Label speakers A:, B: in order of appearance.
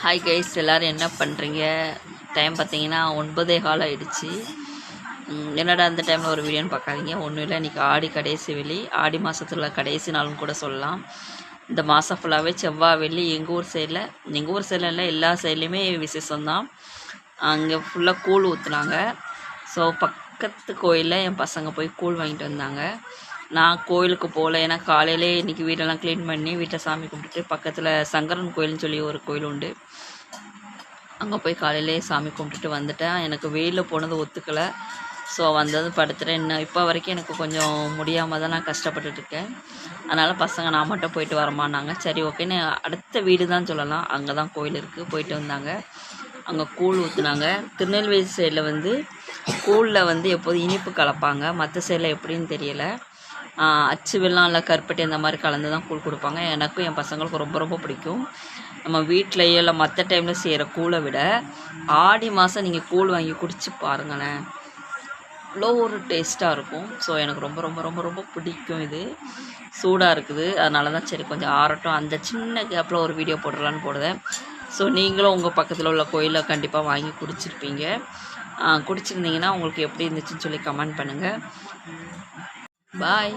A: Hi guys, எல்லோரும் என்ன பண்ணுறீங்க? டைம் பார்த்தீங்கன்னா 9:15 ஆகிடுச்சு. என்னடா அந்த டைமில் ஒரு வீடியோன்னு பார்க்காதீங்க. ஒன்றும் இல்லை, இன்றைக்கி ஆடி கடைசி வெள்ளி, ஆடி மாதத்துல கடைசி நாள்னு கூட சொல்லலாம். இந்த மாதம் ஃபுல்லாகவே செவ்வாய் வெள்ளி எங்கள் ஊர் சைடில் இல்லை, எல்லா சைட்லேயுமே விசேஷம்தான். அங்கே ஃபுல்லாக கூழ் ஊற்றுனாங்க. ஸோ பக்கத்து கோயிலில் என் பசங்க போய் கூழ் வாங்கிட்டு வந்தாங்க. நான் கோயிலுக்கு போகல, ஏன்னா காலையிலே இன்றைக்கி வீடெல்லாம் க்ளீன் பண்ணி வீட்டை சாமி கும்பிட்டுட்டு பக்கத்தில் சங்கரன் கோயில்னு சொல்லி ஒரு கோயில் உண்டு, அங்கே போய் காலையிலே சாமி கும்பிட்டுட்டு வந்துட்டேன். எனக்கு வெயிலில் போனது ஒத்துக்கலை. ஸோ வந்தது படுத்துட்டேன். இன்னும் இப்போ வரைக்கும் எனக்கு கொஞ்சம் முடியாமல் தான் நான் கஷ்டப்பட்டுட்ருக்கேன். அதனால் பசங்க நான் மட்டும் போயிட்டு வரமானாங்க. சரி ஓகேன்னு அடுத்த வீடு தான் சொல்லலாம், அங்கே தான் கோயில் இருக்குது, போயிட்டு வந்தாங்க. அங்கே கூழ் ஊற்றுனாங்க. திருநெல்வேலி சைடில் கூழில் எப்போதும் இனிப்பு கலப்பாங்க, மற்ற சைடில் எப்படின்னு தெரியலை. அச்சு வெல்லம் இல்லை கருப்பட்டி அந்த மாதிரி கலந்து தான் கூழ் கொடுப்பாங்க. எனக்கும் என் பசங்களுக்கும் ரொம்ப ரொம்ப பிடிக்கும். நம்ம வீட்டிலையோ இல்லை மற்ற டைமில் செய்கிற கூழை விட ஆடி மாதம் நீங்கள் கூழ் வாங்கி குடிச்சு பாருங்களேன், அவ்வளோ ஒரு டேஸ்ட்டாக இருக்கும். ஸோ எனக்கு ரொம்ப ரொம்ப ரொம்ப ரொம்ப பிடிக்கும். இது சூடாக இருக்குது, அதனால தான் சரி கொஞ்சம் ஆறட்டும், அந்த சின்ன கேப்பில் ஒரு வீடியோ போட்டுடலான்னு போடுவேன். ஸோ நீங்களும் உங்கள் பக்கத்தில் உள்ள கோயிலில் கண்டிப்பாக வாங்கி குடிச்சிருப்பீங்க. குடிச்சிருந்தீங்கன்னா உங்களுக்கு எப்படி இருந்துச்சுன்னு சொல்லி கமெண்ட் பண்ணுங்கள். பாய்.